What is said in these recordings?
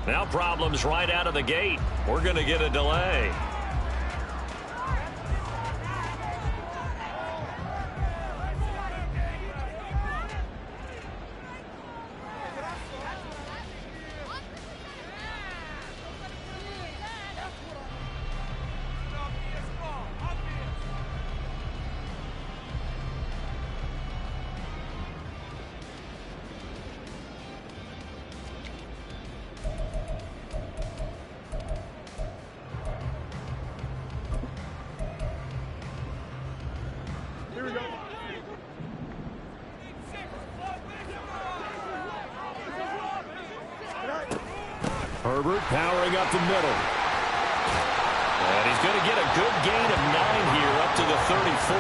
Now problems right out of the gate. We're going to get a delay. Herbert powering up the middle. And he's going to get a good gain of 9 here up to the 34.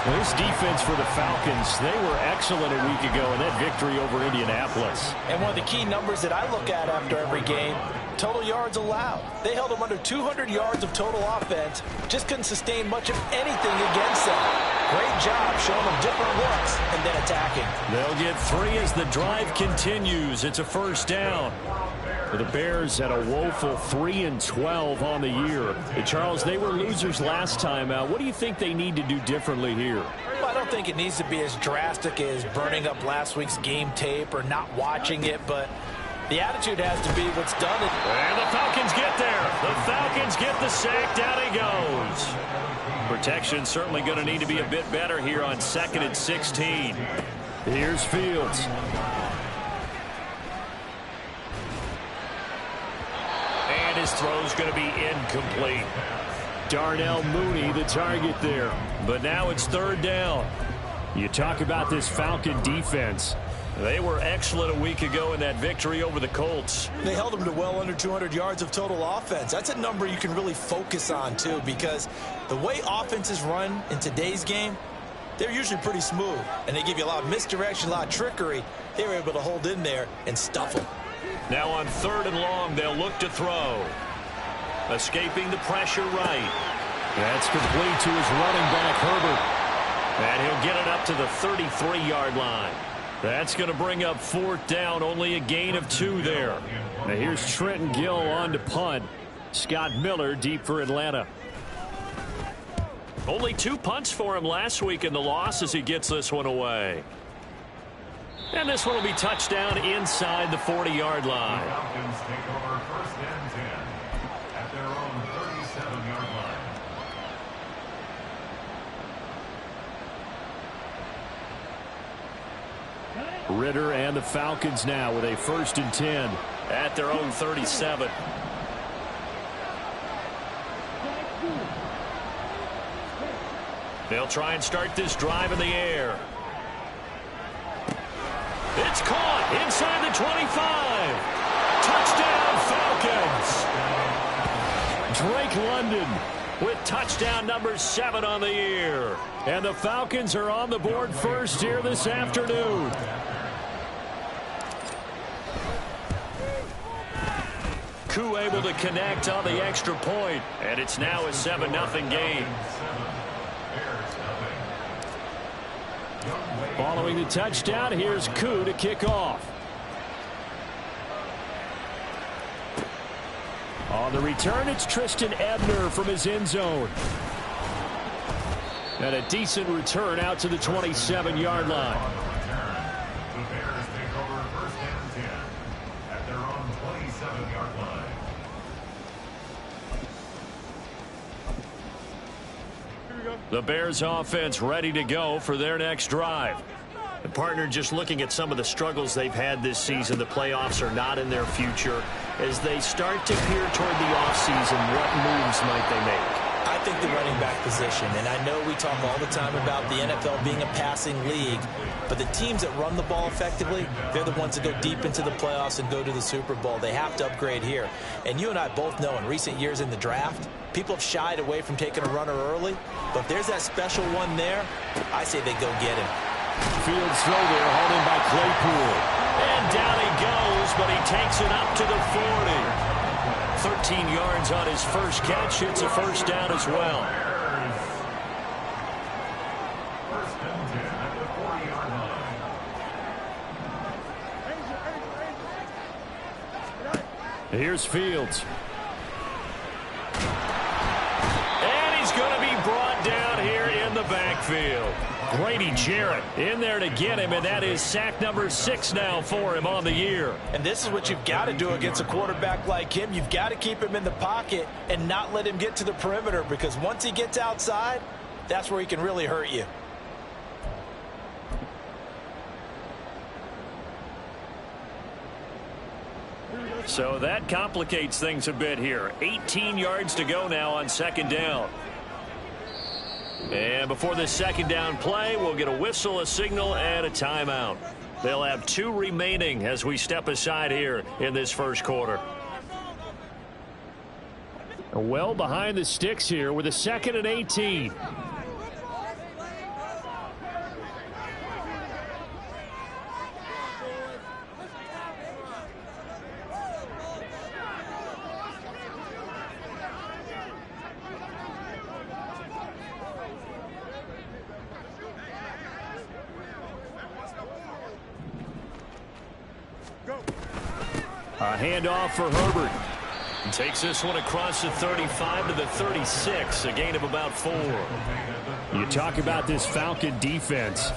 Well, this defense for the Falcons, they were excellent a week ago in that victory over Indianapolis. And one of the key numbers that I look at after every game, total yards allowed. They held them under 200 yards of total offense, just couldn't sustain much of anything against them. Great job showing them different looks and then attacking. They'll get 3 as the drive continues. It's a first down. The Bears had a woeful 3-12 on the year. Charles, they were losers last time out. What do you think they need to do differently here? Well, I don't think it needs to be as drastic as burning up last week's game tape or not watching it, but the attitude has to be what's done. And the Falcons get there. The Falcons get the sack. Down he goes. Protection certainly going to need to be a bit better here on 2nd and 16. Here's Fields. And his throw's going to be incomplete. Darnell Mooney, the target there. But now it's 3rd down. You talk about this Falcon defense. They were excellent a week ago in that victory over the Colts. They held them to well under 200 yards of total offense. That's a number you can really focus on, too, because the way offenses run in today's game, they're usually pretty smooth, and they give you a lot of misdirection, a lot of trickery. They were able to hold in there and stuff them. Now on 3rd and long, they'll look to throw. Escaping the pressure right. That's complete to his running back, Herbert. And he'll get it up to the 33-yard line. That's going to bring up 4th down, only a gain of 2 there. Now here's Trenton Gill on to punt. Scott Miller deep for Atlanta. Only 2 punts for him last week in the loss as he gets this one away. And this one will be touchdown inside the 40-yard line. Falcons take over 1st and 10 at their own 37-yard line. Ritter and the Falcons now with a 1st and 10 at their own 37. They'll try and start this drive in the air. It's caught inside the 25. Touchdown, Falcons. Drake London with touchdown number 7 on the year. And the Falcons are on the board first here this afternoon. Koo able to connect on the extra point, and it's now a 7-0 game. Following the touchdown, here's Koo to kick off. On the return, it's Tristan Ebner from his end zone. And a decent return out to the 27-yard line. The Bears take over 1st and 10 at their own 27-yard line. The Bears offense ready to go for their next drive. The partner just looking at some of the struggles they've had this season. The playoffs are not in their future. As they start to peer toward the offseason, what moves might they make? I think the running back position, and I know we talk all the time about the NFL being a passing league, but the teams that run the ball effectively, they're the ones that go deep into the playoffs and go to the Super Bowl. They have to upgrade here. And you and I both know in recent years in the draft, people have shied away from taking a runner early, but if there's that special one there, I say they go get him. Fields throw there, hauled in by Claypool. And down he goes, but he takes it up to the 40. 13 yards on his first catch. It's a first down as well. 1st and 10 at the 40-yard line. Here's Fields. And he's going to be brought down here in the backfield. Grady Jarrett in there to get him, and that is sack number 6 now for him on the year. And this is what you've got to do against a quarterback like him. You've got to keep him in the pocket and not let him get to the perimeter, because once he gets outside, that's where he can really hurt you. So that complicates things a bit here. 18 yards to go now on second down. And before this second down play, we'll get a whistle, a signal, and a timeout. They'll have 2 remaining as we step aside here in this first quarter. Well behind the sticks here with a 2nd and 18. A handoff for Herbert. Takes this one across the 35 to the 36, a gain of about 4. You talk about this Falcon defense.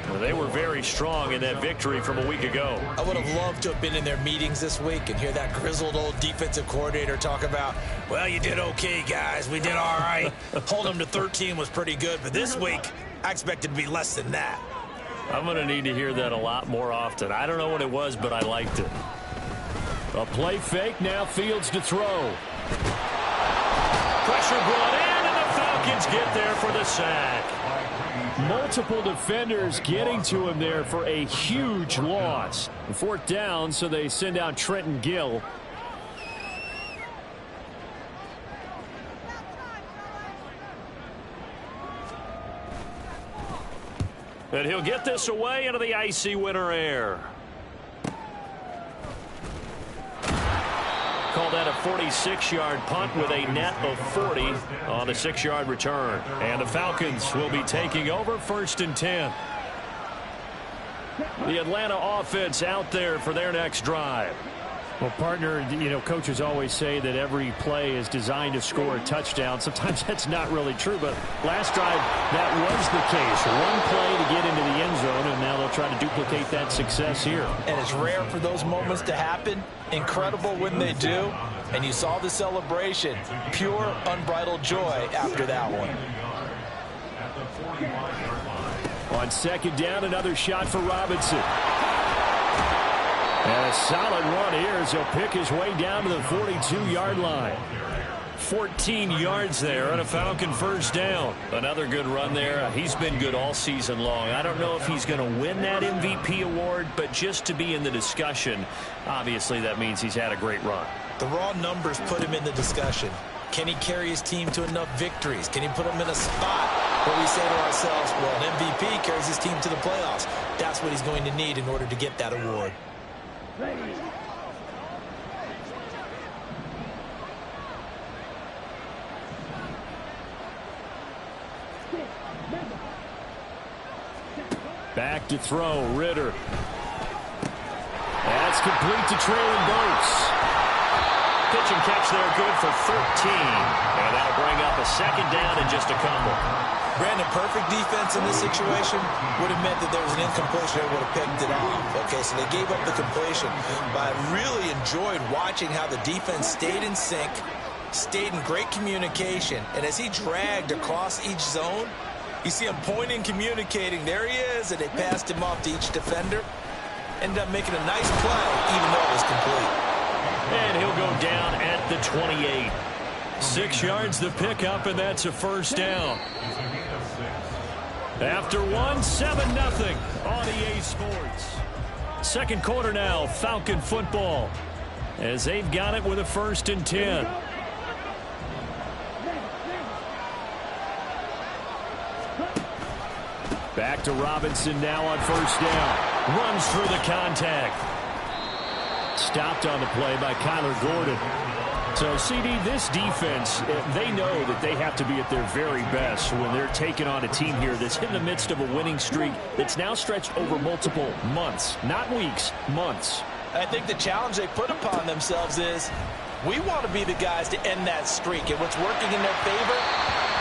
Well, they were very strong in that victory from a week ago. I would have loved to have been in their meetings this week and hear that grizzled old defensive coordinator talk about, well, you did okay, guys. We did all right. Hold them to 13 was pretty good, but this week I expected to be less than that. I'm going to need to hear that a lot more often. I don't know what it was, but I liked it. A play fake, now Fields to throw. Pressure brought in, and the Falcons get there for the sack. Multiple defenders getting to him there for a huge loss. 4th down, so they send out Trenton Gill. And he'll get this away into the icy winter air. Call that a 46-yard punt with a net of 40 on a 6-yard return. And the Falcons will be taking over 1st and 10. The Atlanta offense out there for their next drive. Well, partner, coaches always say that every play is designed to score a touchdown. Sometimes that's not really true, but last drive, that was the case. One play to get into the end zone, and now they'll try to duplicate that success here. And it's rare for those moments to happen. Incredible when they do. And you saw the celebration. Pure, unbridled joy after that one. On 2nd down, another shot for Robinson. And a solid run here as he'll pick his way down to the 42-yard line. 14 yards there on a Falcon 1st down. Another good run there. He's been good all season long. I don't know if he's going to win that MVP award, but just to be in the discussion, obviously that means he's had a great run. The raw numbers put him in the discussion. Can he carry his team to enough victories? Can he put them in a spot where we say to ourselves, well, an MVP carries his team to the playoffs. That's what he's going to need in order to get that award. Back to throw, Ritter. That's complete to Traylon Burks. Pitch and catch there, good for 13. And that'll bring up a 2nd down and just a couple. Brandon, perfect defense in this situation would have meant that there was an incompletion that would have picked it off. Okay, so they gave up the completion. But I really enjoyed watching how the defense stayed in sync, stayed in great communication. And as he dragged across each zone, you see him pointing, communicating. There he is, and they passed him off to each defender. Ended up making a nice play, even though it was complete. And he'll go down at the 28. 6 yards the pickup, and that's a 1st down. After 7-0 on EA Sports. 2nd quarter now, Falcon football, as they've got it with a 1st and 10. Back to Robinson now on 1st down. Runs through the contact. Stopped on the play by Kyler Gordon. So, CD, this defense, they know that they have to be at their very best when they're taking on a team here that's in the midst of a winning streak that's now stretched over multiple months. Not weeks, months. I think the challenge they put upon themselves is we want to be the guys to end that streak. And what's working in their favor,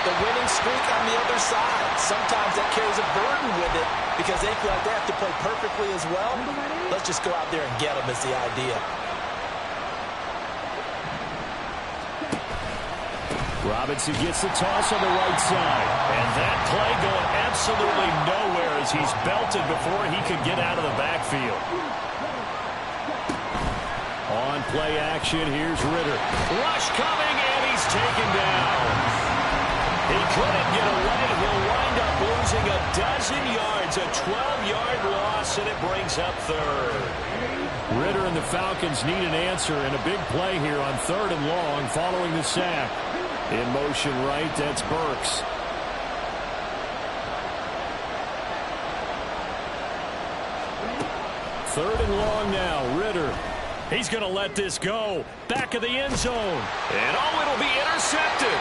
the winning streak on the other side. Sometimes that carries a burden with it because they feel like they have to play perfectly as well. Let's just go out there and get them is the idea. Robinson gets the toss on the right side. And that play going absolutely nowhere as he's belted before he could get out of the backfield. On play action, here's Ritter. Rush coming, and he's taken down. He couldn't get away. He'll wind up losing a dozen yards, a 12-yard loss, and it brings up third. Ritter and the Falcons need an answer, and a big play here on 3rd and long following the sack. In motion right, that's Burks. Third and long now, Ritter. He's going to let this go. Back of the end zone. And oh, it'll be intercepted.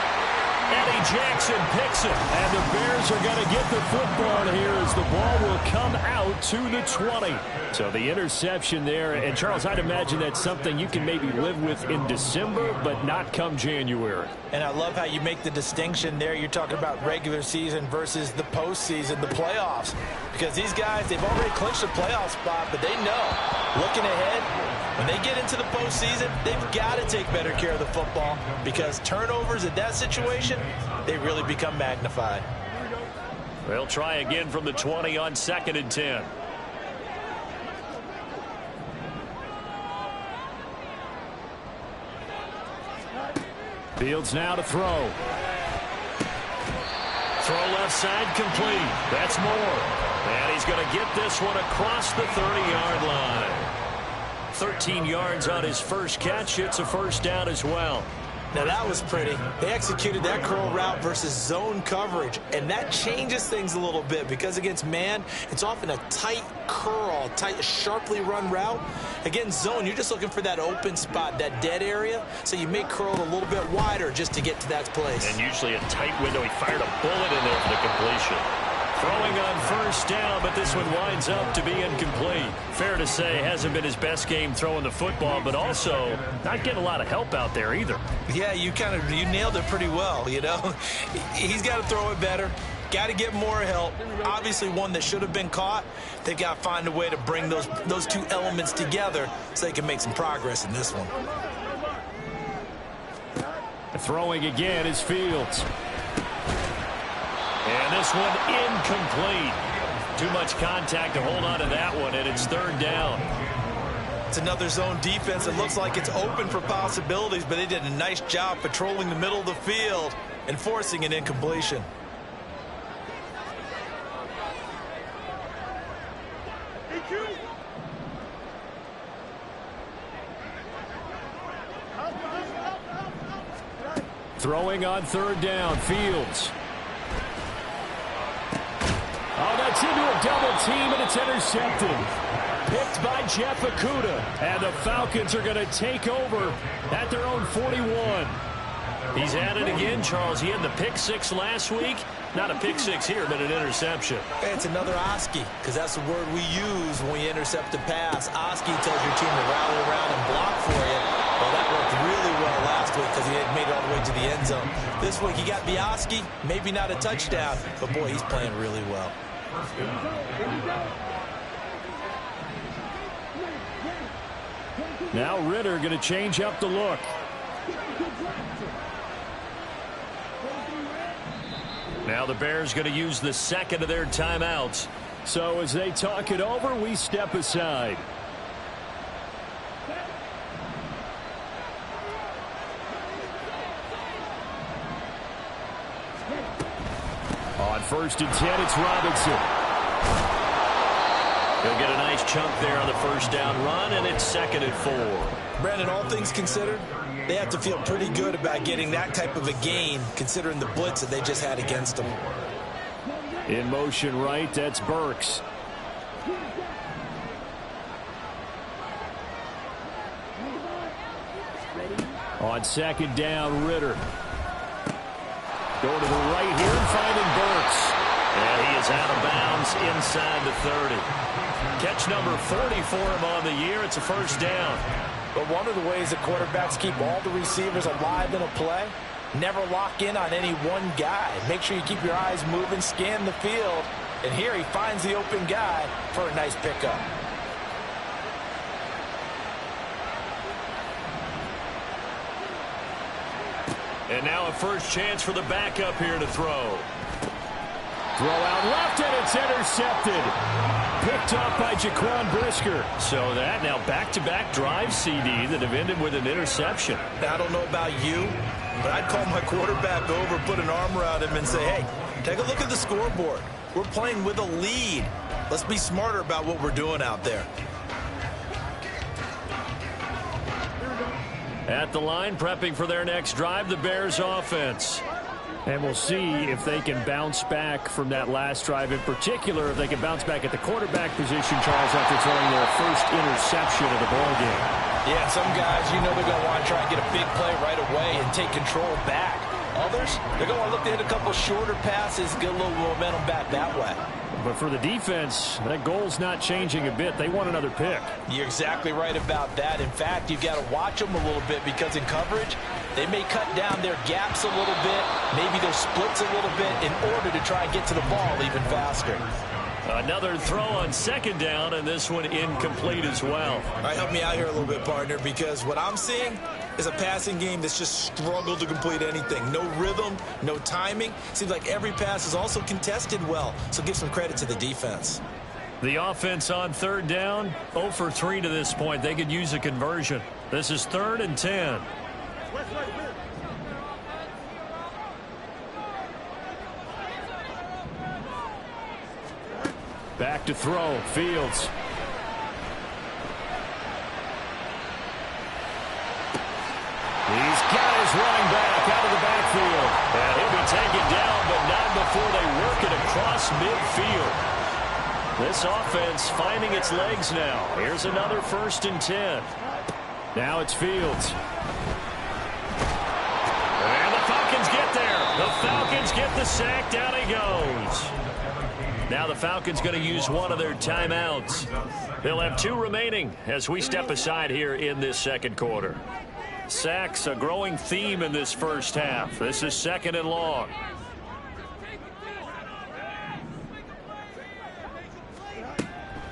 Eddie Jackson picks it. And the Bears are going to get the football here as the ball will come out to the 20. So the interception there. And, Charles, I'd imagine that's something you can maybe live with in December, but not come January. And I love how you make the distinction there. You're talking about regular season versus the postseason, the playoffs. Because these guys, they've already clinched a playoff spot, but they know, looking ahead, when they get into the postseason, they've got to take better care of the football because turnovers in that situation, they really become magnified. They'll try again from the 20 on 2nd and 10. Fields now to throw. Throw left side complete. That's Moore. And he's going to get this one across the 30-yard line. 13 yards on his first catch. It's a first down as well. Now that was pretty. They executed that curl route versus zone coverage, and that changes things a little bit because against man, it's often a tight curl, tight, sharply run route. Against zone, you're just looking for that open spot, that dead area, so you may curl a little bit wider just to get to that place. And usually a tight window. He fired a bullet in there for the completion. Throwing on first down, but this one winds up to be incomplete. Fair to say, hasn't been his best game throwing the football, but also not getting a lot of help out there either. Yeah, you nailed it pretty well, you know. He's got to throw it better. Got to get more help. Obviously one that should have been caught. They've got to find a way to bring those two elements together so they can make some progress in this one. Throwing again is Fields. And this one incomplete. Too much contact to hold on to that one, and it's 3rd down. It's another zone defense. It looks like it's open for possibilities, but they did a nice job patrolling the middle of the field and forcing an incompletion. Throwing on 3rd down, Fields. Oh, that's into a double team, and it's intercepted. Picked by Jeff Okudah. And the Falcons are going to take over at their own 41. He's at it again, Charles. He had the pick 6 last week. Not a pick 6 here, but an interception. It's another Oski, because that's the word we use when we intercept a pass. Oski tells your team to rally around and block for you. Well, that worked really well last week because he had made it all the way to the end zone. This week he got Bioski, maybe not a touchdown, but boy, he's playing really well. Now Ritter going to change up the look. Now the Bears going to use the second of their timeouts. So as they talk it over, we step aside. On 1st and 10, it's Robinson. He'll get a nice chunk there on the first down run, and it's 2nd and 4. Brandon, all things considered, they have to feel pretty good about getting that type of a gain, considering the blitz that they just had against them. In motion right, that's Burks. On 2nd down, Ritter. Going to the right here and finding Burks. And he is out of bounds inside the 30. Catch number 40 for him on the year. It's a first down. But one of the ways that quarterbacks keep all the receivers alive in a play, never lock in on any one guy. Make sure you keep your eyes moving, scan the field. And here he finds the open guy for a nice pickup. And now a first chance for the backup here to throw. Throw out left, and it's intercepted. Picked off by Jaquan Brisker. So that now back-to-back drive CD that have ended with an interception. Now, I don't know about you, but I'd call my quarterback over, put an arm around him, and say, hey, take a look at the scoreboard. We're playing with a lead. Let's be smarter about what we're doing out there. At the line, prepping for their next drive, the Bears offense. And we'll see if they can bounce back from that last drive. In particular, if they can bounce back at the quarterback position, Charles, after throwing their first interception of the ballgame. Yeah, some guys, you know they're going to want to try and get a big play right away and take control back. Others, they're going to want to look to hit a couple shorter passes, get a little momentum back that way. But for the defense, that goal's not changing a bit. They want another pick. You're exactly right about that. In fact, you've got to watch them a little bit because in coverage, they may cut down their gaps a little bit, maybe their splits a little bit in order to try and get to the ball even faster. Another throw on second down, and this one incomplete as well. All right, help me out here a little bit, partner, because what I'm seeing is a passing game that's just struggled to complete anything. No rhythm, no timing. Seems like every pass is also contested well, so give some credit to the defense. The offense on third down, 0 for 3 to this point. They could use a conversion. This is 3rd and 10. Back to throw, Fields. He's got his running back out of the backfield. And he'll be taken down, but not before they work it across midfield. This offense finding its legs now. Here's another 1st and 10. Now it's Fields. And the Falcons get there. The Falcons get the sack. Down he goes. Now the Falcons going to use one of their timeouts. They'll have 2 remaining as we step aside here in this second quarter. Sacks, a growing theme in this first half. This is 2nd and long.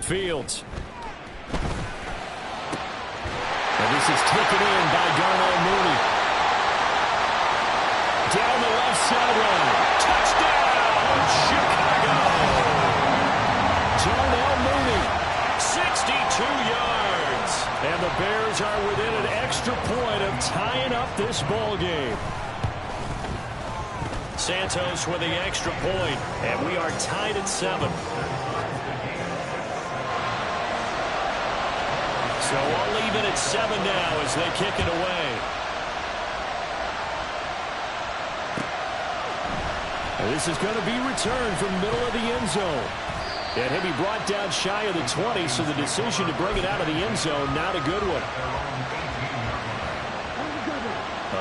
Fields. And this is taken in by Darnell Mooney. Down the left sideline. Touchdown, Chicago! Darnell Mooney. 62 yards. And the Bears are within an extra point of tying up this ball game. Santos with the extra point, and we are tied at 7. So I'll leave it at 7 now as they kick it away. And this is going to be returned from the middle of the end zone. And he'll be brought down shy of the 20, so the decision to bring it out of the end zone, not a good one.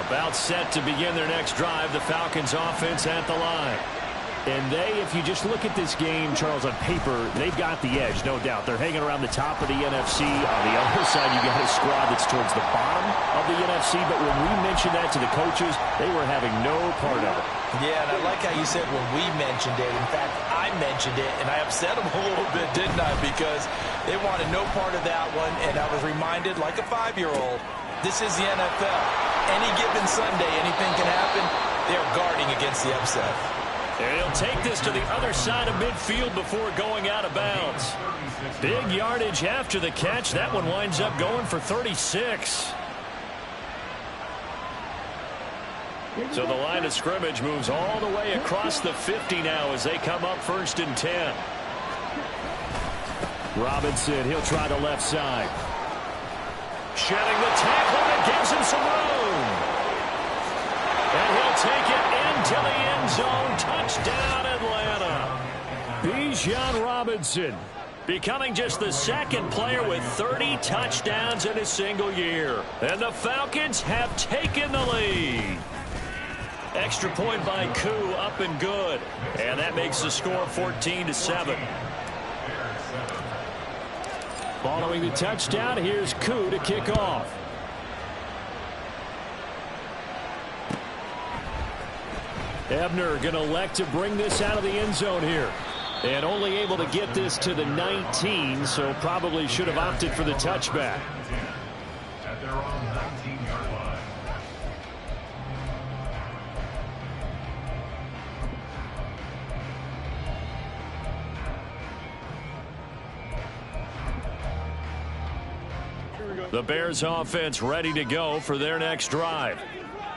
About set to begin their next drive, the Falcons offense at the line. And they, if you just look at this game, Charles, on paper, they've got the edge, no doubt. They're hanging around the top of the NFC. On the other side, you got a squad that's towards the bottom of the NFC. But when we mentioned that to the coaches, they were having no part of it. Yeah, and I like how you said when we mentioned it. In fact, I mentioned it, and I upset them a little bit, didn't I? Because they wanted no part of that one, and I was reminded, like a 5-year-old, this is the NFL. Any given Sunday, anything can happen. They're guarding against the upset. And he'll take this to the other side of midfield before going out of bounds. Big yardage after the catch. That one winds up going for 36. So the line of scrimmage moves all the way across the 50 now as they come up 1st and 10. Robinson, he'll try the left side. Shedding the tackle that gives him some room. And he'll take it into the end zone. Touchdown, Atlanta. Bijan Robinson. Becoming just the 2nd player with 30 touchdowns in a single year. And the Falcons have taken the lead. Extra point by Koo, up and good. And that makes the score 14-7. Following the touchdown, here's Koo to kick off. Ebner going to elect to bring this out of the end zone here. And only able to get this to the 19, so probably should have opted for the touchback. At their own 19-yard line. The Bears offense ready to go for their next drive.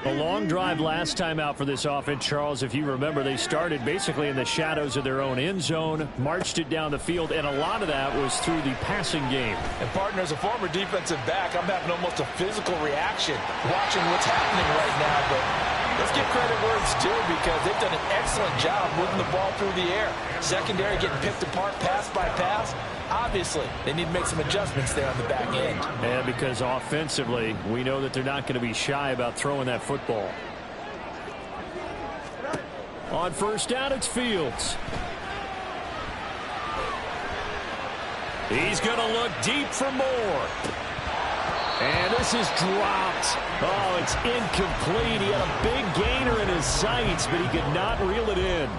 A long drive last time out for this offense, Charles. If you remember, they started basically in the shadows of their own end zone, marched it down the field, and a lot of that was through the passing game. And, partner, as a former defensive back, I'm having almost a physical reaction watching what's happening right now. But let's give credit where it's due because they've done an excellent job moving the ball through the air. Secondary getting picked apart pass by pass. Obviously, they need to make some adjustments there on the back end. And because offensively, we know that they're not going to be shy about throwing that football. On first down, it's Fields. He's going to look deep for more. And this is dropped. Oh, it's incomplete. He had a big gainer in his sights, but he could not reel it in.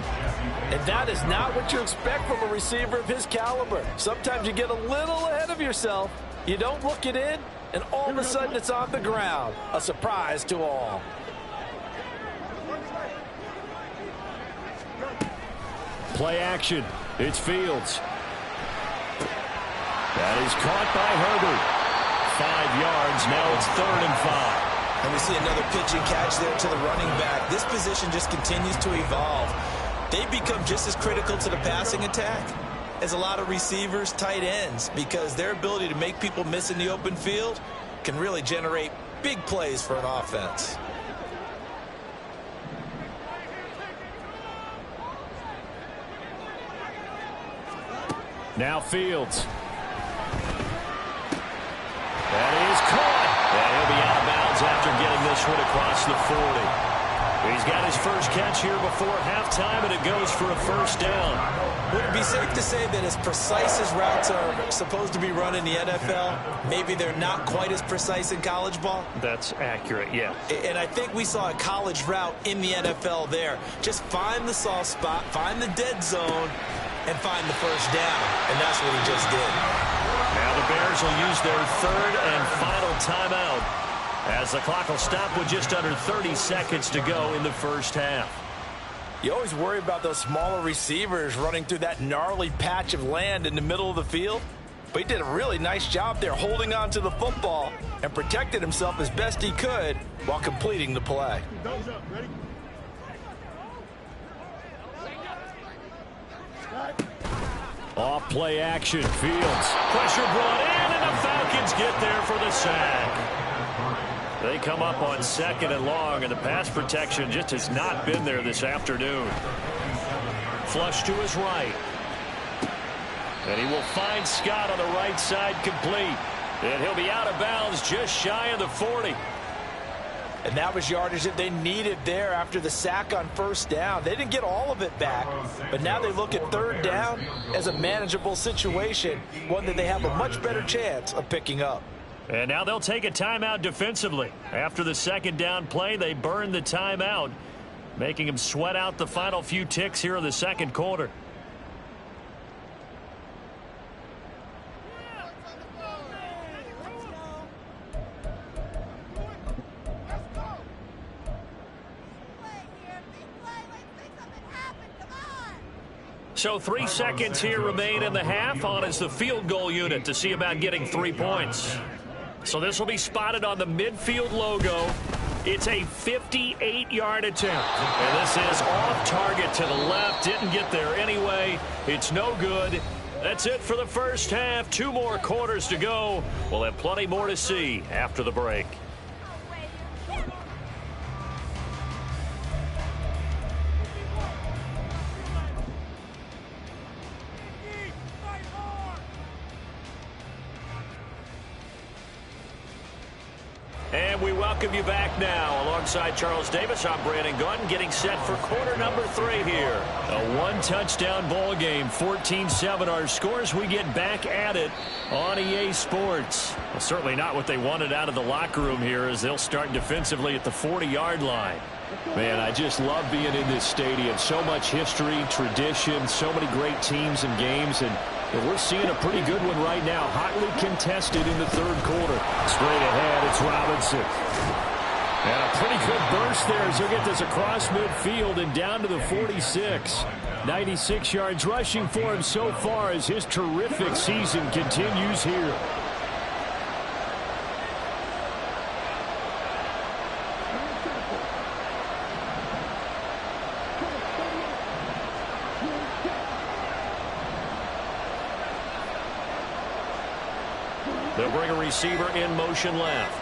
And that is not what you expect from a receiver of his caliber. Sometimes you get a little ahead of yourself. You don't look it in, and all of a sudden it's on the ground. A surprise to all. Play action. It's Fields. That is caught by Herbert. 5 yards. Now it's 3rd and 5. And we see another pitch and catch there to the running back. This position just continues to evolve. They become just as critical to the passing attack as a lot of receivers, tight ends, because their ability to make people miss in the open field can really generate big plays for an offense. Now Fields. That is caught. And he'll be out of bounds after getting this one across the 40. He's got his first catch here before halftime, and it goes for a first down. Would it be safe to say that as precise as routes are supposed to be run in the NFL, maybe they're not quite as precise in college ball? That's accurate, yeah. And I think we saw a college route in the NFL there. Just find the soft spot, find the dead zone, and find the first down. And that's what he just did. Now the Bears will use their 3rd and final timeout, as the clock will stop with just under 30 seconds to go in the first half. You always worry about those smaller receivers running through that gnarly patch of land in the middle of the field. But he did a really nice job there holding on to the football and protected himself as best he could while completing the play. Off play action. Fields. Pressure brought in, and the Falcons get there for the sack. They come up on 2nd and long, and the pass protection just has not been there this afternoon. Flush to his right. And he will find Scott on the right side complete. And he'll be out of bounds just shy of the 40. And that was yardage that they needed there after the sack on first down. They didn't get all of it back, but now they look at 3rd down as a manageable situation, one that they have a much better chance of picking up. And now they'll take a timeout defensively. After the 2nd down play, they burn the timeout, making them sweat out the final few ticks here in the 2nd quarter. So 3 seconds here remain in the half. On is the field goal unit to see about getting 3 points. So this will be spotted on the midfield logo. It's a 58-yard attempt. And this is off target to the left. Didn't get there anyway. It's no good. That's it for the first half. 2 more quarters to go. We'll have plenty more to see after the break. And we welcome welcome you back now. Alongside Charles Davis, I'm Brandon Gaudin, getting set for quarter number 3 here. A one-touchdown ball game, 14-7 our scores. We get back at it on EA Sports. Well, certainly not what they wanted out of the locker room here as they'll start defensively at the 40-yard line. Man, I just love being in this stadium. So much history, tradition, so many great teams and games, and we're seeing a pretty good one right now. Hotly contested in the third quarter. Straight ahead, it's Robinson. And a pretty good burst there as he'll get this across midfield and down to the 46. 96 yards rushing for him so far as his terrific season continues here. They'll bring a receiver in motion left.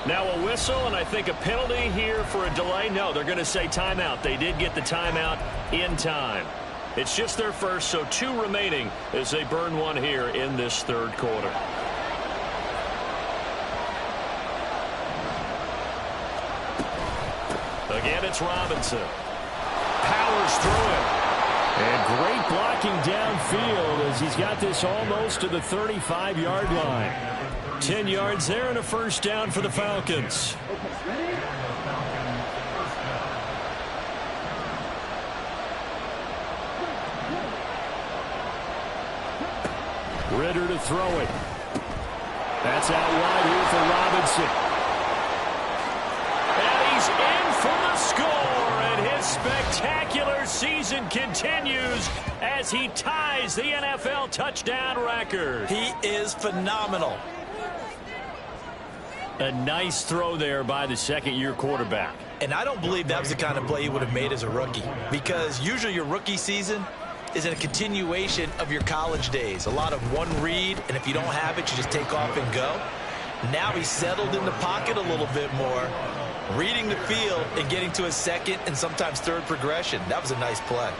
Now a whistle, and I think a penalty here for a delay. No, they're going to say timeout. They did get the timeout in time. It's just their first, so 2 remaining as they burn one here in this third quarter. Again, it's Robinson. Powers through it. And great blocking downfield as he's got this almost to the 35-yard line. 10 yards there and a first down for the Falcons. Ritter to throw it. That's out wide here for Robinson. And he's in for the score, and his spectacular season continues as he ties the NFL touchdown record. He is phenomenal. A nice throw there by the second-year quarterback. And I don't believe that was the kind of play he would have made as a rookie, because usually your rookie season is in a continuation of your college days. A lot of one read, and if you don't have it, you just take off and go. Now he's settled in the pocket a little bit more, reading the field and getting to his second and sometimes third progression. That was a nice play.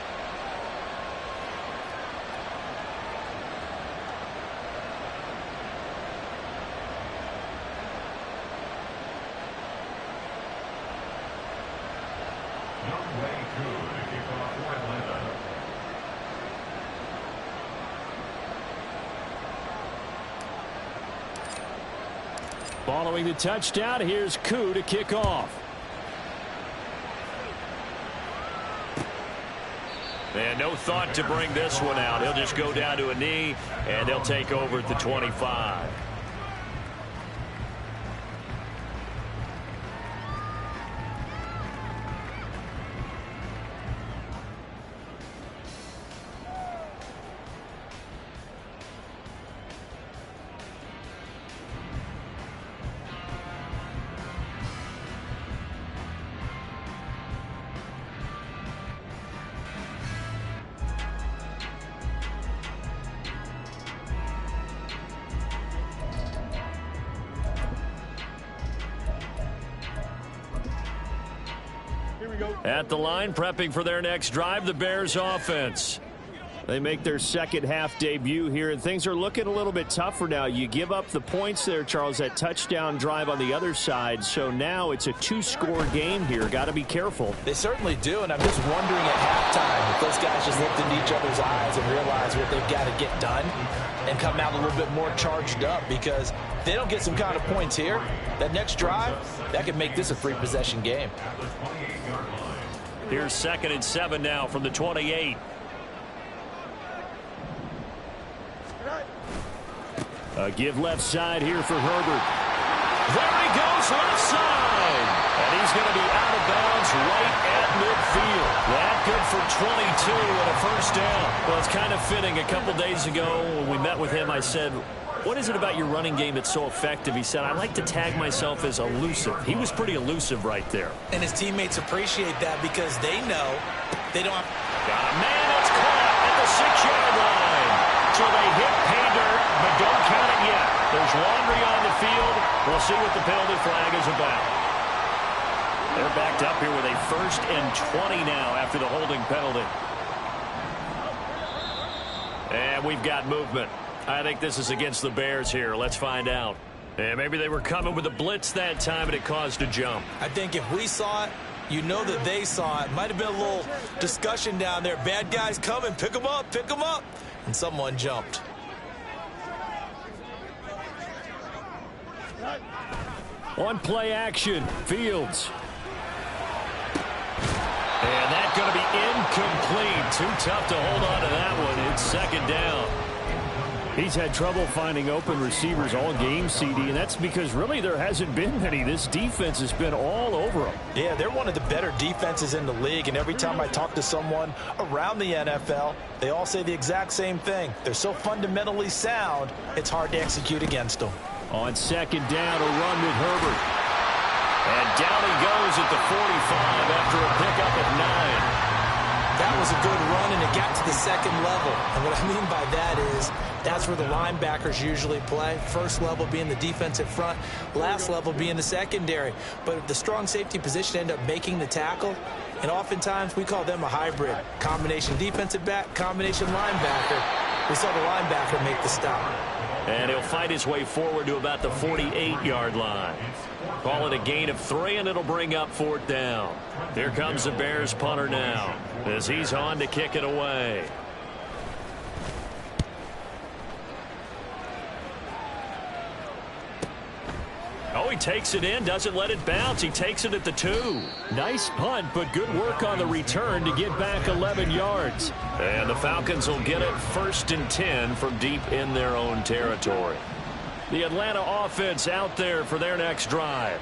Following the touchdown, here's Koo to kick off. And no thought to bring this one out. He'll just go down to a knee, and they'll take over at the 25. At the line, prepping for their next drive, the Bears offense. They make their second half debut here, and things are looking a little bit tougher now. You give up the points there, Charles, that touchdown drive on the other side. So now it's a 2-score game here. Got to be careful. They certainly do, and I'm just wondering at halftime if those guys just looked into each other's eyes and realized what they've got to get done and come out a little bit more charged up, because if they don't get some kind of points here, that next drive, that could make this a 3-possession game. Here's 2nd and 7 now from the 28. Give left side here for Herbert. There he goes, left side. And he's going to be out of bounds right at midfield. That good for 22 and a first down. Well, it's kind of fitting. A couple days ago when we met with him, I said, what is it about your running game that's so effective? He said, I like to tag myself as elusive. He was pretty elusive right there. And his teammates appreciate that because they know they don't have... Man, that's caught at the 6-yard line. So they hit pay dirt, but don't count it yet. There's laundry on the field. We'll see what the penalty flag is about. They're backed up here with a 1st and 20 now after the holding penalty. And we've got movement. I think this is against the Bears here. Let's find out. And maybe they were coming with a blitz that time, and it caused a jump. I think if we saw it, you know that they saw it. Might have been a little discussion down there. Bad guys coming. Pick them up. Pick them up. And someone jumped. On play action, Fields. And that's going to be incomplete. Too tough to hold on to that one. It's second down. He's had trouble finding open receivers all game, CD, and that's because really there hasn't been many. This defense has been all over them. Yeah, they're one of the better defenses in the league, and every time I talk to someone around the NFL, they all say the exact same thing. They're so fundamentally sound, it's hard to execute against them. On second down, a run with Herbert. And down he goes at the 45 after a pickup at 9. That was a good run, and it got to the second level. And what I mean by that is that's where the linebackers usually play. First level being the defensive front, last level being the secondary. But if the strong safety position end up making the tackle, and oftentimes we call them a hybrid. Combination defensive back, combination linebacker. We saw the linebacker make the stop. And he'll fight his way forward to about the 48-yard line. Call it a gain of 3, and it'll bring up 4th down. Here comes the Bears punter now as he's on to kick it away. Oh, he takes it in, doesn't let it bounce. He takes it at the 2. Nice punt, but good work on the return to get back 11 yards. And the Falcons will get it 1st and 10 from deep in their own territory. The Atlanta offense out there for their next drive.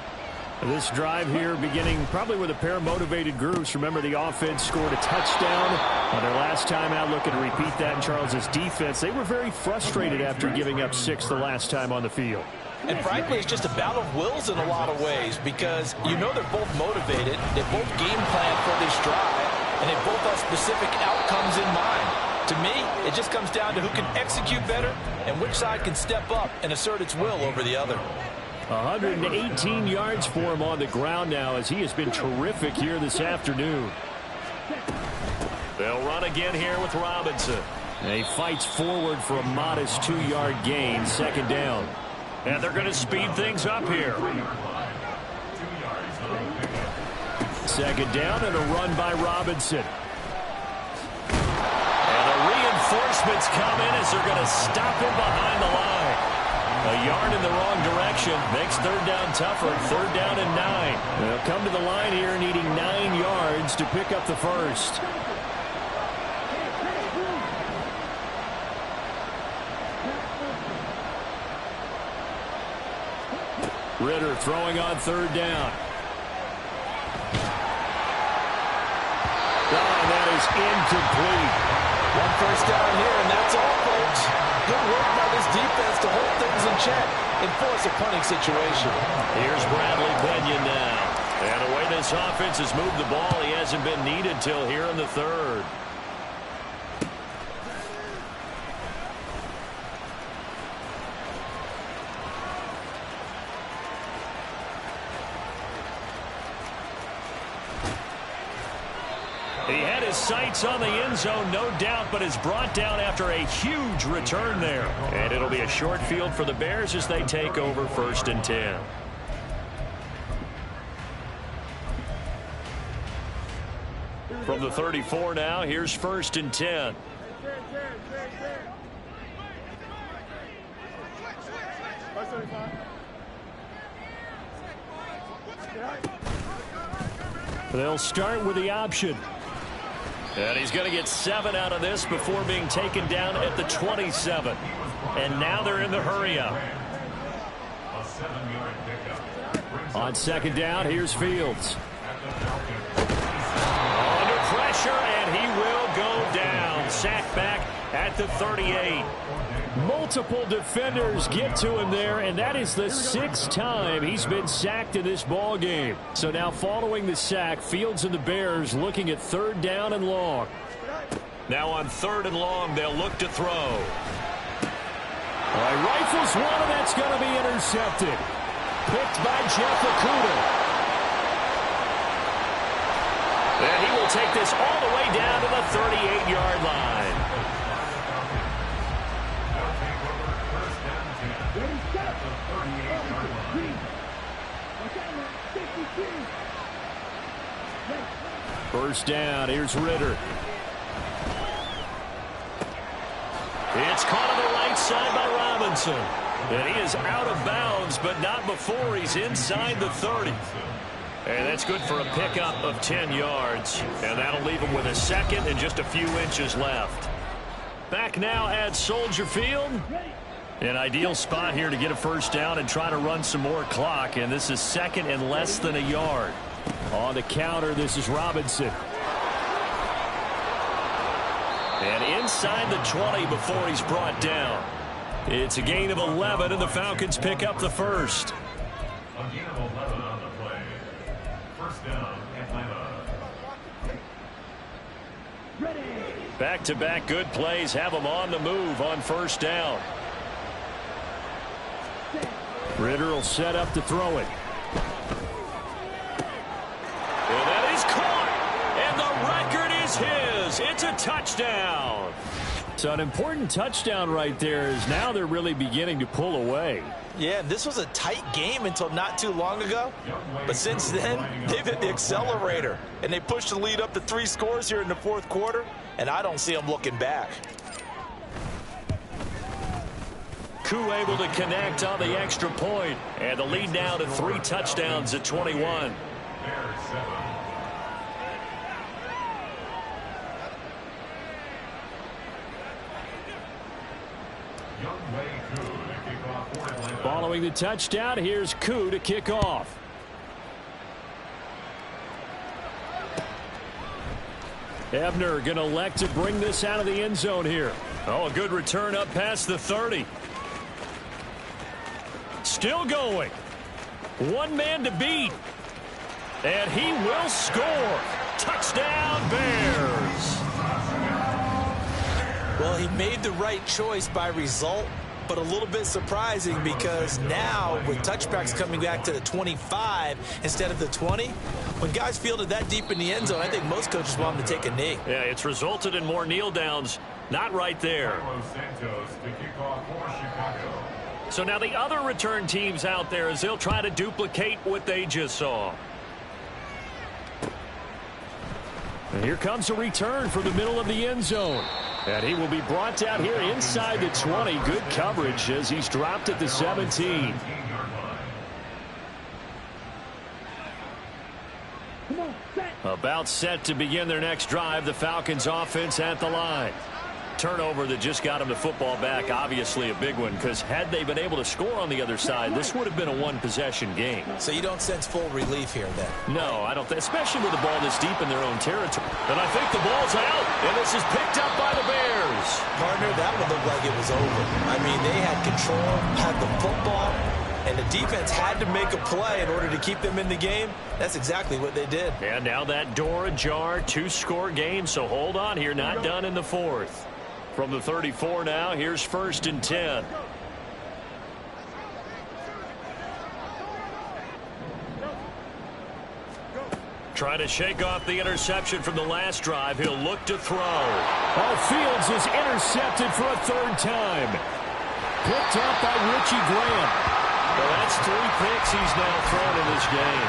This drive here beginning probably with a pair of motivated groups. Remember, the offense scored a touchdown on their last time out. Looking to repeat that in Charles's defense. They were very frustrated after giving up 6 the last time on the field. And frankly, it's just a battle of wills in a lot of ways because you know they're both motivated. They both game plan for this drive, and they both have specific outcomes in mind. To me, it just comes down to who can execute better and which side can step up and assert its will over the other. 118 yards for him on the ground now as he has been terrific here this afternoon. They'll run again here with Robinson. And he fights forward for a modest 2-yard gain, 2nd down. And they're going to speed things up here. 2nd down and a run by Robinson. And the reinforcements come in as they're going to stop him behind the line. A yard in the wrong direction makes 3rd down tougher. 3rd down and 9. They'll come to the line here needing 9 yards to pick up the first. Ritter throwing on 3rd down. Oh, that is incomplete. 1 first down here, and that's all, folks. Good work by this defense to hold things in check and force a punting situation. Here's Bradley Pinion now. And the way this offense has moved the ball, he hasn't been needed till here in the 3rd. He had his sights on the end zone, no doubt, but is brought down after a huge return there. And it'll be a short field for the Bears as they take over 1st and 10. From the 34 now, here's 1st and 10. They'll start with the option. And he's going to get 7 out of this before being taken down at the 27. And now they're in the hurry-up. On 2nd down, here's Fields. Under pressure, and he will go down. Sacked back at the 38. Multiple defenders get to him there, and that is the 6th time he's been sacked in this ball game. So now following the sack, Fields and the Bears looking at 3rd down and long. Now on 3rd and long, they'll look to throw. Rifles one, and that's going to be intercepted. Picked by Jeff Okudah. And he will take this all the way down to the 38-yard line. First down. Here's Ritter. It's caught on the right side by Robinson. And he is out of bounds, but not before he's inside the 30. And that's good for a pickup of 10 yards. And that'll leave him with a second and just a few inches left. Back now at Soldier Field. An ideal spot here to get a first down and try to run some more clock. And this is second and less than a yard. On the counter, this is Robinson. And inside the 20 before he's brought down. It's a gain of 11, and the Falcons pick up the first. A gain of 11 on the play. First down, Atlanta. Back-to-back good plays have them on the move on first down. Ritter will set up to throw it. And that is caught. And the record is his. It's a touchdown. So an important touchdown right there is now they're really beginning to pull away. Yeah, this was a tight game until not too long ago. But since then, they've hit the accelerator. And they pushed the lead up to 3 scores here in the fourth quarter. And I don't see them looking back. Koo able to connect on the extra point. And the lead now to 3 touchdowns at 21. Following the touchdown, here's Koo to kick off. Ebner going to elect to bring this out of the end zone here. Oh, a good return up past the 30. Still going. One man to beat. And he will score. Touchdown, Bears. Well, he made the right choice by result, but a little bit surprising because now with touchbacks coming back to the 25 instead of the 20, when guys fielded that deep in the end zone, I think most coaches want them to take a knee. Yeah, it's resulted in more kneel downs. Not right there. So now the other return teams out there as they'll try to duplicate what they just saw. And here comes a return from the middle of the end zone. And he will be brought down here inside the 20. Good coverage as he's dropped at the 17. About set to begin their next drive. The Falcons offense at the line. Turnover that just got them the football back. Obviously a big one because had they been able to score on the other side, this would have been a one-possession game. So you don't sense full relief here then? No, I don't think, especially with the ball this deep in their own territory. And I think the ball's out, and this is picked up by the Bears. Partner, that one looked like it was over. I mean, they had control, had the football, and the defense had to make a play in order to keep them in the game. That's exactly what they did. And now that door ajar, 2-score game, so hold on here, not done in the fourth. From the 34 now, here's 1st and 10. Trying to shake off the interception from the last drive. He'll look to throw. Oh, Fields is intercepted for a 3rd time. Picked up by Richie Graham. Well, that's 3 picks he's now thrown in this game.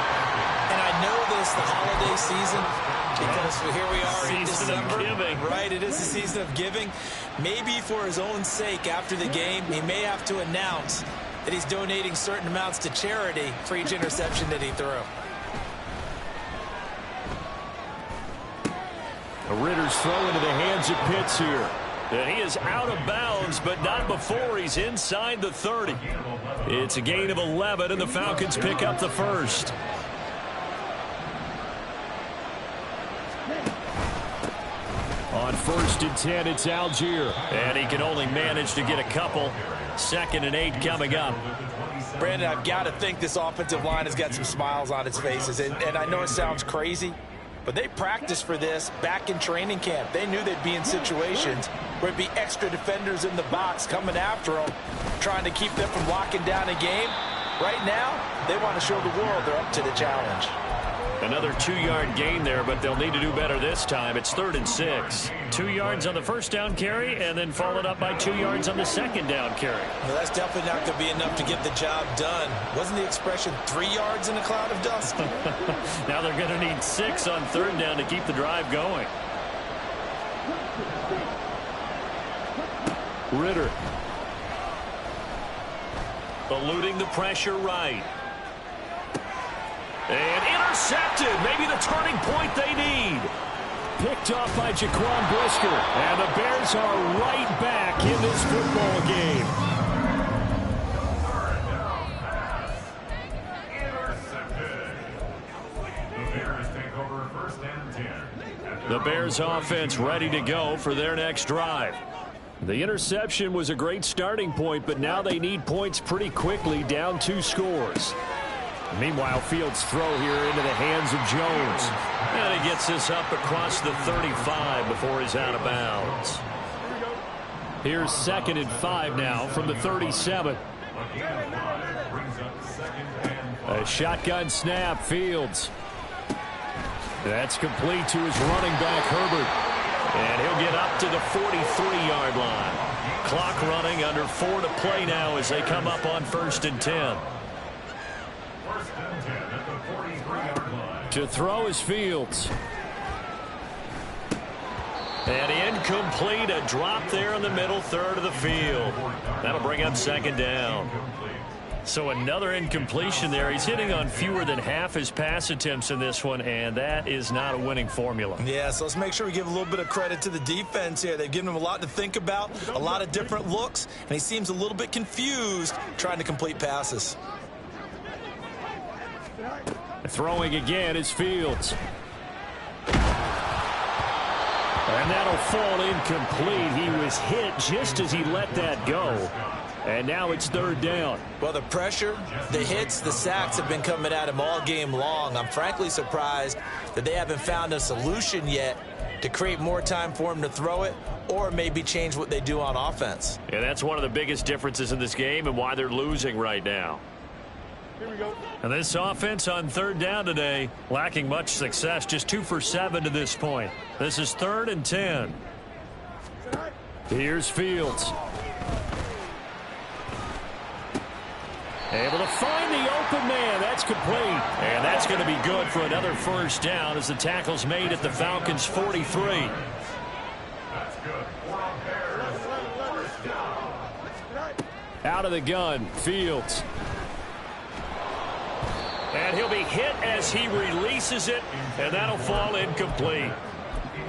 And I know this, the holiday season, because here we are in December. Giving. Right, it is the season of giving. Maybe for his own sake after the game, he may have to announce that he's donating certain amounts to charity for each interception that he threw. Ritter's throw into the hands of Pitts here. And he is out of bounds, but not before he's inside the 30. It's a gain of 11, and the Falcons pick up the first. On 1st and 10, it's Algier. And he can only manage to get a couple. 2nd and 8 coming up. Brandon, I've got to think this offensive line has got some smiles on its faces. And I know it sounds crazy, but they practiced for this back in training camp. They knew they'd be in situations where it'd be extra defenders in the box coming after them, trying to keep them from locking down a game. Right now, they want to show the world they're up to the challenge. Another 2-yard gain there, but they'll need to do better this time. It's 3rd and 6. 2 yards on the first down carry, and then followed up by 2 yards on the second down carry. Well, that's definitely not going to be enough to get the job done. Wasn't the expression 3 yards in a cloud of dust? Now they're going to need 6 on 3rd down to keep the drive going. Ritter. Eluding the pressure right. And intercepted. Maybe the turning point they need. Picked off by Jaquan Brisker. And the Bears are right back in this football game. The Bears offense ready to go for their next drive. The interception was a great starting point, but now they need points pretty quickly, down 2 scores. Meanwhile, Fields' throw here into the hands of Jones. And he gets this up across the 35 before he's out of bounds. Here's 2nd and 5 now from the 37. A shotgun snap, Fields. That's complete to his running back, Herbert. And he'll get up to the 43-yard line. Clock running, under 4 to play now as they come up on 1st and 10. To throw is Fields. And incomplete, a drop there in the middle third of the field. That'll bring up 2nd down. So another incompletion there. He's hitting on fewer than half his pass attempts in this one, and that is not a winning formula. Yeah, so let's make sure we give a little bit of credit to the defense here. They've given him a lot to think about, a lot of different looks, and he seems a little bit confused trying to complete passes. Throwing again is Fields. And that'll fall incomplete. He was hit just as he let that go. And now it's 3rd down. Well, the pressure, the hits, the sacks have been coming at him all game long. I'm frankly surprised that they haven't found a solution yet to create more time for him to throw it or maybe change what they do on offense. Yeah, that's one of the biggest differences in this game and why they're losing right now. Here we go. And this offense on 3rd down today, lacking much success, just 2 for 7 to this point. This is 3rd and 10. Here's Fields. Able to find the open man. That's complete. And that's going to be good for another 1st down as the tackle's made at the Falcons' 43. That's good. Out of the gun, Fields. And he'll be hit as he releases it, and that'll fall incomplete.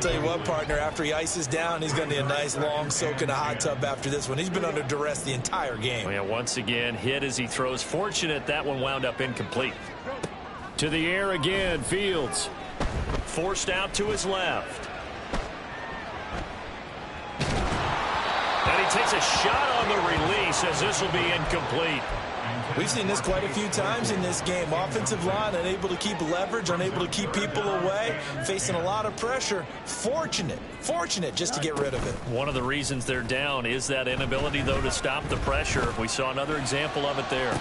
Tell you what, partner, after he ices down, he's going to need a nice long soak in a hot tub after this one. He's been under duress the entire game. Well, yeah, once again, hit as he throws. Fortunate that one wound up incomplete. To the air again, Fields. Forced out to his left. And he takes a shot on the release as this will be incomplete. We've seen this quite a few times in this game. Offensive line unable to keep leverage, unable to keep people away, facing a lot of pressure. Fortunate just to get rid of it. One of the reasons they're down is that inability, though, to stop the pressure. We saw another example of it there.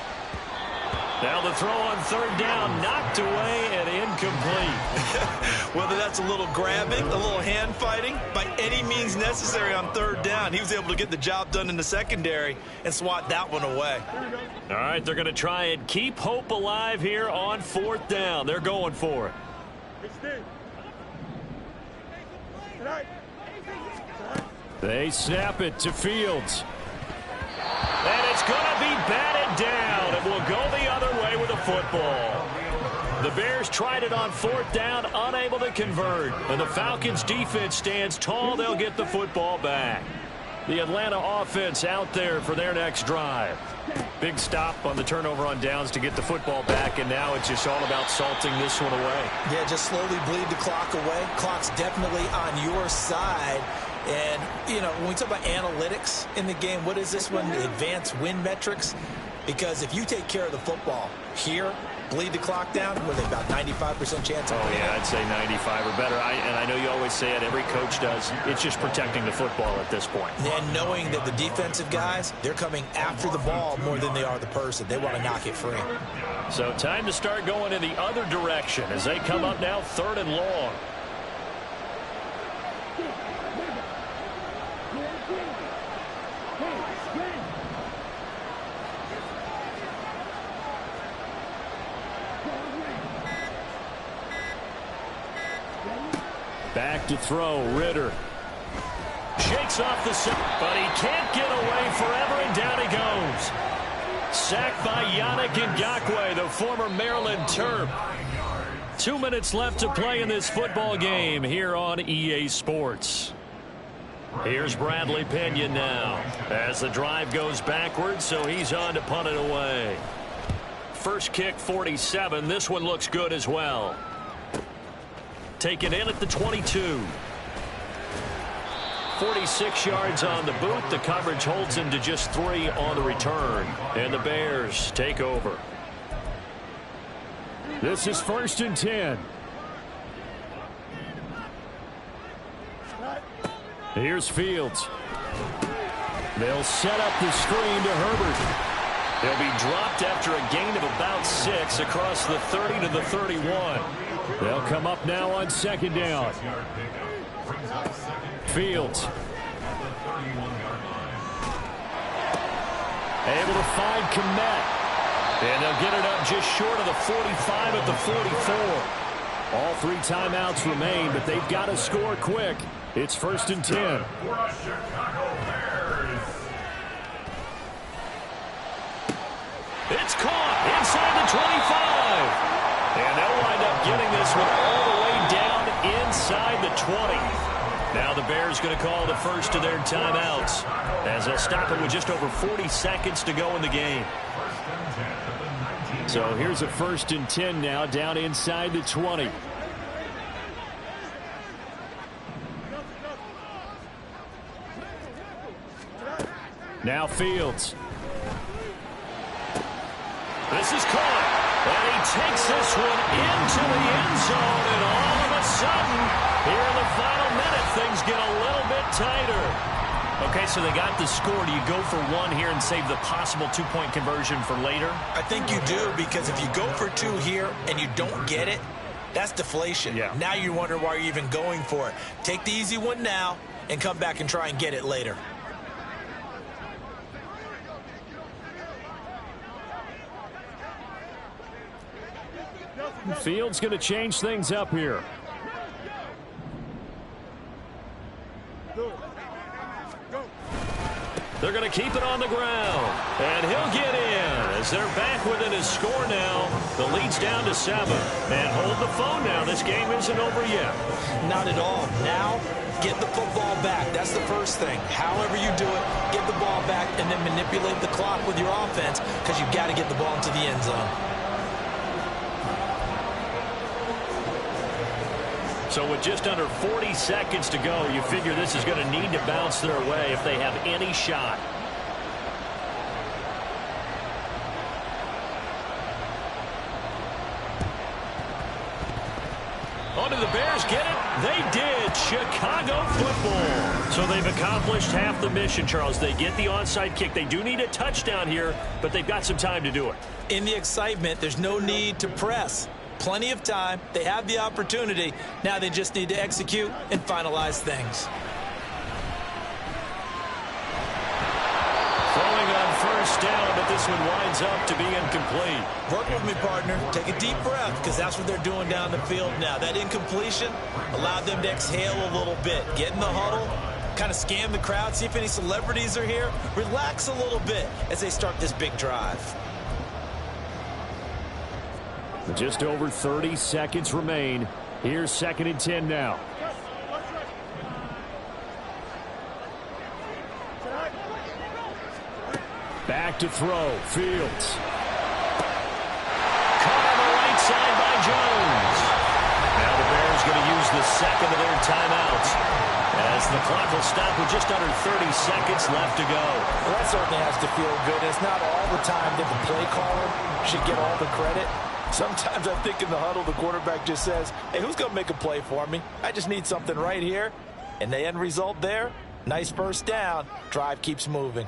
Now the throw on 3rd down, knocked away and incomplete. Whether that's a little grabbing, a little hand fighting, by any means necessary on 3rd down, he was able to get the job done in the secondary and swat that one away. All right, they're going to try and keep hope alive here on 4th down. They're going for it. They snap it to Fields. And it's going to be batted down. It will go the other way with the football. The Bears tried it on 4th down, unable to convert. And the Falcons defense stands tall. They'll get the football back. The Atlanta offense out there for their next drive. Big stop on the turnover on downs to get the football back, and now it's just all about salting this one away. Yeah, just slowly bleed the clock away. Clock's definitely on your side. And, you know, when we talk about analytics in the game, what is this one? The advanced win metrics. Because if you take care of the football here, bleed the clock down, with about 95% chance of winning. Yeah, I'd say 95 or better. And I know you always say it, every coach does. It's just protecting the football at this point. And knowing that the defensive guys, they're coming after the ball more than they are the person. They want to knock it free. So time to start going in the other direction as they come up now 3rd and long. Back to throw, Ritter. Shakes off the sack, but he can't get away forever, and down he goes. Sacked by Yannick Ngakoue, the former Maryland Terp. 2 minutes left to play in this football game here on EA Sports. Here's Bradley Pinion now as the drive goes backwards, so he's on to punt it away. First kick, 47. This one looks good as well. Taken in at the 22. 46 yards on the boot. The coverage holds him to just 3 on the return. And the Bears take over. This is 1st and 10. Here's Fields. They'll set up the screen to Herbert. He'll be dropped after a gain of about 6 across the 30 to the 31. They'll come up now on 2nd down. Fields. Able to find Kmet. And they'll get it up just short of the 45 at the 44. All 3 timeouts remain, but they've got to score quick. It's 1st and 10. It's caught inside the 25. And they'll wind up getting this one all the way down inside the 20. Now the Bears going to call the first of their timeouts as they'll stop it with just over 40 seconds to go in the game. So here's a 1st and 10 now down inside the 20. Now Fields. This is caught. And he takes this one into the end zone. And all of a sudden, here in the final minute, things get a little bit tighter. Okay, so they got the score. Do you go for 1 here and save the possible 2-point conversion for later? I think you do, because if you go for 2 here and you don't get it, that's deflation. Yeah. Now you wonder why you're even going for it. Take the easy one now and come back and try and get it later. Fields going to change things up here. They're going to keep it on the ground. And he'll get in as they're back within his score now. The lead's down to 7. And hold the phone now. This game isn't over yet. Not at all. Now, get the football back. That's the first thing. However you do it, get the ball back and then manipulate the clock with your offense, because you've got to get the ball into the end zone. So with just under 40 seconds to go, you figure this is going to need to bounce their way if they have any shot. Oh, did the Bears get it? They did. Chicago football. So they've accomplished half the mission, Charles. They get the onside kick. They do need a touchdown here, but they've got some time to do it. In the excitement, there's no need to press. Plenty of time. They have the opportunity. Now they just need to execute and finalize things. Throwing on first down, but this one winds up to be incomplete. Work with me, partner. Take a deep breath, because that's what they're doing down the field now. That incompletion allowed them to exhale a little bit. Get in the huddle, kind of scan the crowd, see if any celebrities are here. Relax a little bit as they start this big drive. Just over 30 seconds remain. Here's 2nd and 10 now. Back to throw. Fields. Caught on the right side by Jones. Now the Bears going to use the second of their timeouts. as the clock will stop with just under 30 seconds left to go. Well, that certainly has to feel good. It's not all the time that the play caller should get all the credit. Sometimes I think in the huddle, the quarterback just says, hey, who's going to make a play for me? I just need something right here. And the end result there, nice first down. Drive keeps moving.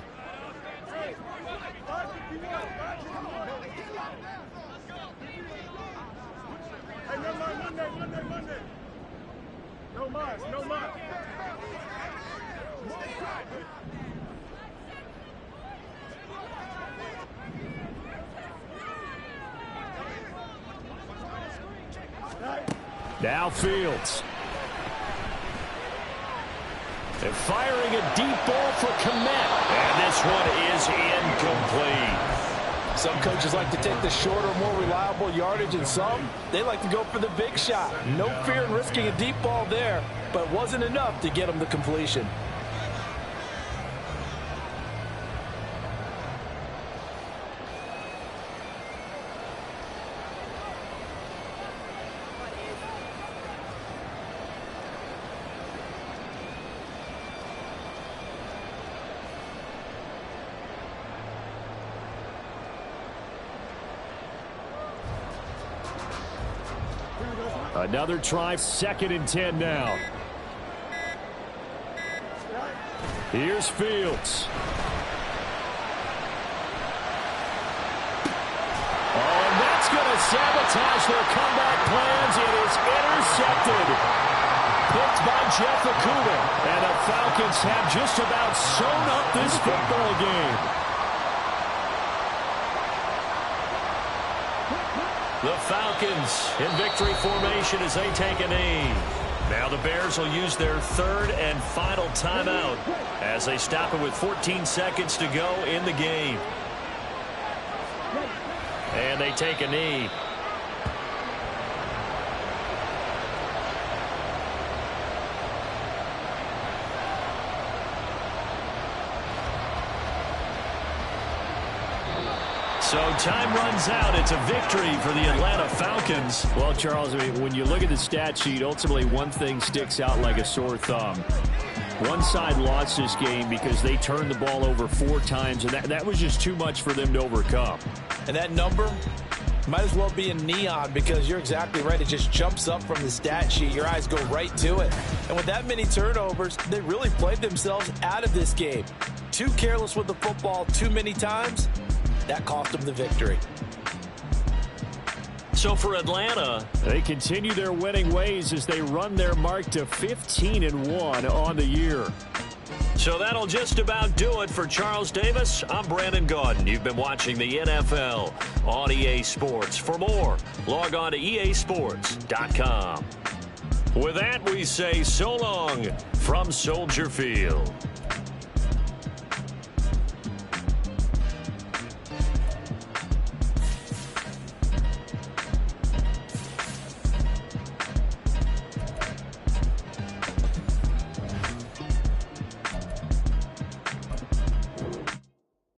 No more. Now Fields. They're firing a deep ball for Komet. And this one is incomplete. Some coaches like to take the shorter, more reliable yardage, and some, they like to go for the big shot. No fear in risking a deep ball there, but it wasn't enough to get them the completion. Another try, 2nd and 10 now. Here's Fields. Oh, and that's going to sabotage their comeback plans. It is intercepted. Picked by Jeff Okudah. And the Falcons have just about sewn up this football game. The Falcons in victory formation as they take a knee. Now the Bears will use their 3rd and final timeout as they stop it with 14 seconds to go in the game. And they take a knee. So time runs out. It's a victory for the Atlanta Falcons. Well, Charles, I mean, when you look at the stat sheet, ultimately one thing sticks out like a sore thumb. One side lost this game because they turned the ball over 4 times, and that was just too much for them to overcome. And that number might as well be in neon because you're exactly right. It just jumps up from the stat sheet. Your eyes go right to it. And with that many turnovers, they really played themselves out of this game. Too careless with the football too many times. That cost them the victory. So for Atlanta, they continue their winning ways as they run their mark to 15-1 on the year. So that'll just about do it for Charles Davis. I'm Brandon Gaudin. You've been watching the NFL on EA Sports. For more, log on to easports.com. With that, we say so long from Soldier Field.